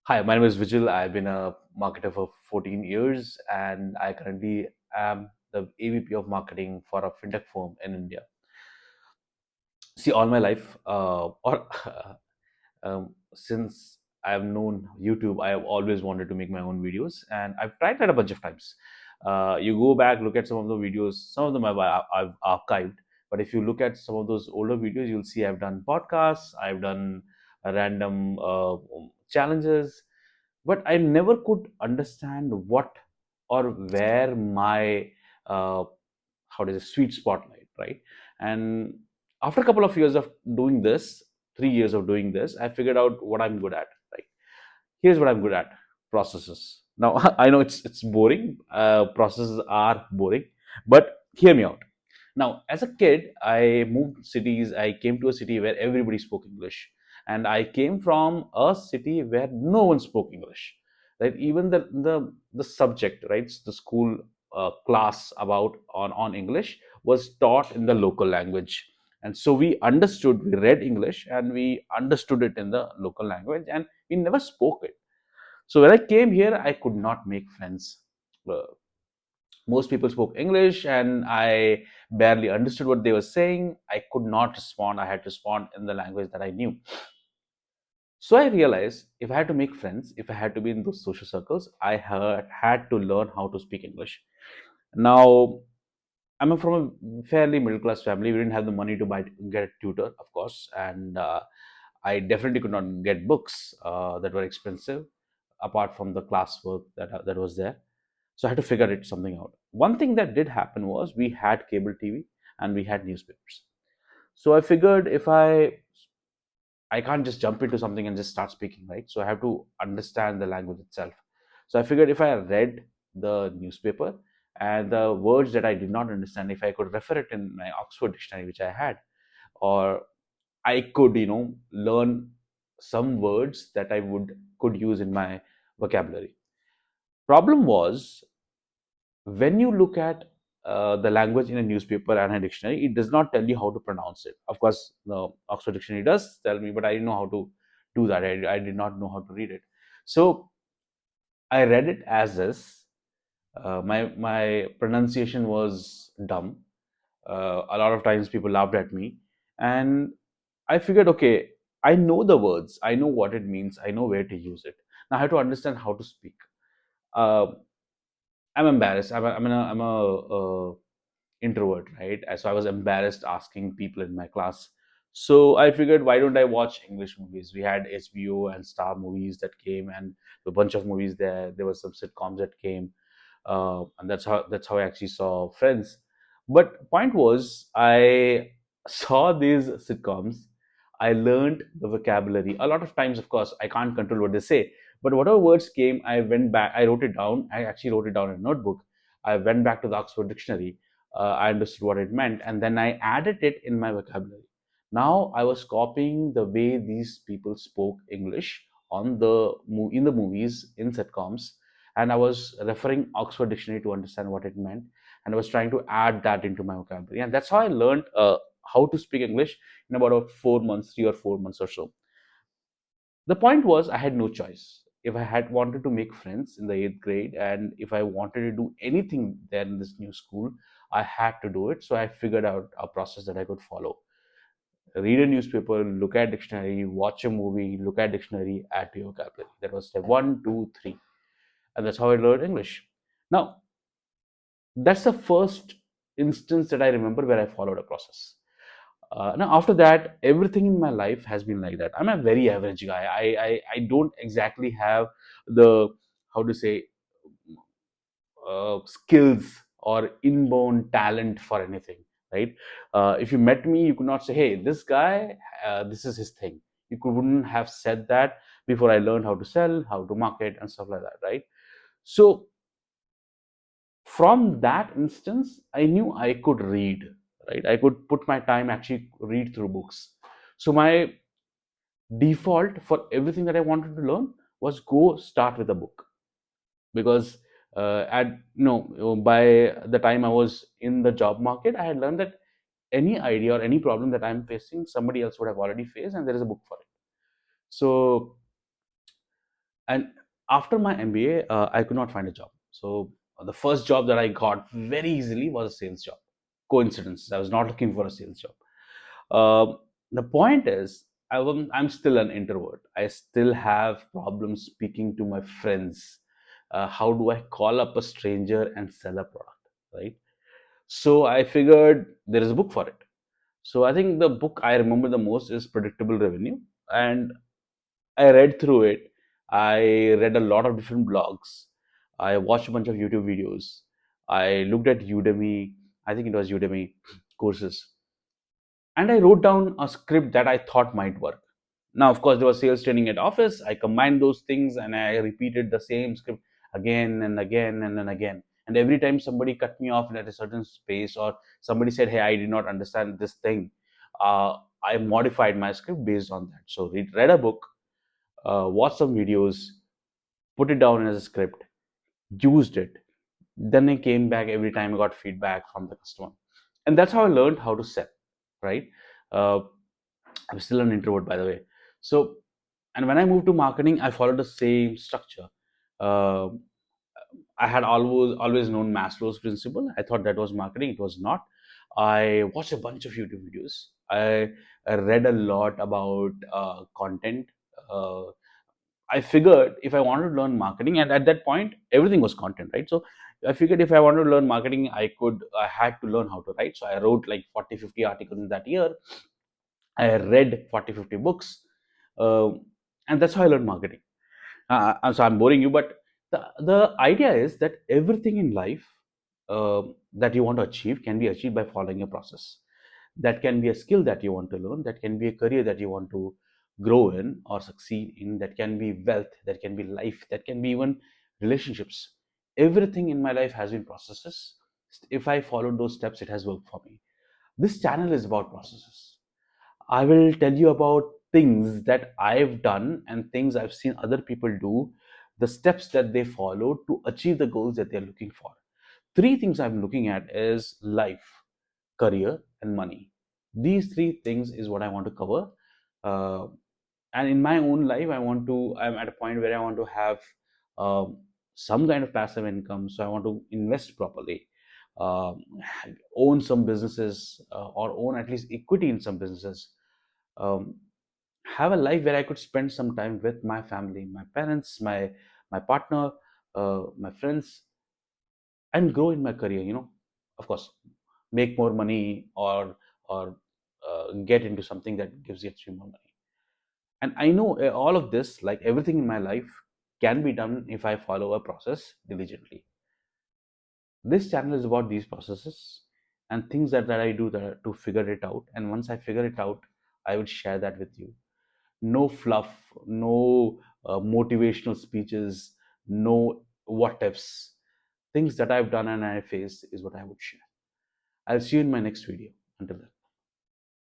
Hi, my name is Vigil. I've been a marketer for 14 years and I currently am the AVP of marketing for a fintech firm in India. See, all my life, or since I've known YouTube, I have always wanted to make my own videos and I've tried that a bunch of times. You go back, look at some of the videos, some of them I've archived, but if you look at some of those older videos, you'll see I've done podcasts, I've done random challenges, but I never could understand what or where my how does a sweet spot light, right? And after a couple of years of doing this, 3 years of doing this, I figured out what I'm good at. Right? Here's what I'm good at: processes. Now I know it's boring. Processes are boring, but hear me out. Now, as a kid, I moved cities. I came to a city where everybody spoke English, and I came from a city where no one spoke English. Right? Even the subject, right? The school class about on English was taught in the local language, and so we understood. We read English and we understood it in the local language, and we never spoke it. So when I came here, I could not make friends. Uh, most people spoke English and I barely understood what they were saying. I could not respond. I had to respond in the language that I knew. So I realized if I had to make friends, if I had to be in those social circles, I had to learn how to speak English. Now, I'm from a fairly middle class family. We didn't have the money to get a tutor, of course, and I definitely could not get books that were expensive, apart from the classwork that was there. So I had to figure it something out. One thing that did happen was we had cable TV and we had newspapers. So I figured if I can't just jump into something and just start speaking, right? So I have to understand the language itself. So I figured if I read the newspaper and the words that I did not understand, if I could refer it in my Oxford dictionary, which I had, or I could, learn some words that I would could use in my vocabulary. Problem was when you look at the language in a newspaper and a dictionary, it does not tell you how to pronounce it. Of course, the Oxford Dictionary does tell me, but I didn't know how to do that. I did not know how to read it. So I read it as is. My pronunciation was dumb. A lot of times people laughed at me, and I figured, okay, I know the words, I know what it means, I know where to use it. Now I have to understand how to speak. Uh, I'm embarrassed. I'm a introvert, right? So I was embarrassed asking people in my class. So I figured, why don't I watch English movies? We had HBO and Star movies that came, and a bunch of movies there. There were some sitcoms that came, and that's how I actually saw Friends. But point was, I saw these sitcoms. I learned the vocabulary. A lot of times, of course, I can't control what they say, but whatever words came, I went back. I wrote it down. I actually wrote it down in a notebook. I went back to the Oxford Dictionary. I understood what it meant, and then I added it in my vocabulary. Now I was copying the way these people spoke English in the movies, in sitcoms, and I was referring Oxford Dictionary to understand what it meant, and I was trying to add that into my vocabulary, and that's how I learned how to speak English in about 4 months, 3 or 4 months or so. The point was, I had no choice. If I had wanted to make friends in the eighth grade, and if I wanted to do anything there in this new school, I had to do it. So I figured out a process that I could follow: read a newspaper, look at dictionary, watch a movie, look at dictionary, add to your vocabulary. That was step one, two, three, and that's how I learned English. Now, that's the first instance that I remember where I followed a process. Now, after that, everything in my life has been like that. I'm a very average guy. I don't exactly have the, how to say, skills or inborn talent for anything, right? If you met me, you could not say, hey, this guy, this is his thing. Wouldn't have said that before I learned how to sell, how to market, and stuff like that, right? So from that instance, I knew I could read, right? I could put my time actually read through books. So my default for everything that I wanted to learn was go start with a book, because at by the time I was in the job market, I had learned that any idea or any problem that I'm facing, somebody else would have already faced, and there is a book for it. So And after my MBA, I could not find a job. So the first job that I got very easily was a sales job. Coincidence. I was not looking for a sales job. The point is, I'm still an introvert. I still have problems speaking to my friends. How do I call up a stranger and sell a product, right? So I figured there is a book for it. So I think the book I remember the most is Predictable Revenue, and I read through it. I read a lot of different blogs. I watched a bunch of YouTube videos. I looked at Udemy. I think it was Udemy courses, and I wrote down a script that I thought might work. Now, of course, there was sales training at office. I combined those things and I repeated the same script again and again and then again. And every time somebody cut me off at a certain space or somebody said, "Hey, I did not understand this thing," I modified my script based on that. So, read a book, watched some videos, put it down as a script, used it. Then I came back every time I got feedback from the customer. And that's how I learned how to sell, right? Uh, I'm still an introvert, by the way. So, and when I moved to marketing, I followed the same structure. Uh, I had always known Maslow's principle. I thought that was marketing. It was not. I watched a bunch of YouTube videos. I read a lot about content. Uh, I figured if I wanted to learn marketing, and at that point, everything was content, right? So I figured if I wanted to learn marketing, I had to learn how to write. So I wrote like 40, 50 articles in that year. I read 40, 50 books. Um, and that's how I learned marketing. So I'm boring you, but the idea is that everything in life that you want to achieve can be achieved by following a process. That can be a skill that you want to learn, that can be a career that you want to grow in or succeed in, that can be wealth, that can be life, that can be even relationships. Everything in my life has been processes. If I followed those steps, it has worked for me. This channel is about processes. I will tell you about things that I've done and things I've seen other people do, the steps that they follow to achieve the goals that they're looking for. Three things I'm looking at is life, career, and money. These three things is what I want to cover. Uh, and in my own life, I'm at a point where I want to have um, some kind of passive income. So I want to invest properly, um, own some businesses, or own at least equity in some businesses, um, have a life where I could spend some time with my family, my parents, my partner, my friends, and grow in my career. Of course, make more money or get into something that gets me more money. And I know all of this, like everything in my life, can be done if I follow a process diligently. This channel is about these processes and things that I do to figure it out. And once I figure it out, I would share that with you. No fluff, no motivational speeches, no what ifs. Things that I've done and I faced is what I would share. I'll see you in my next video. Until then.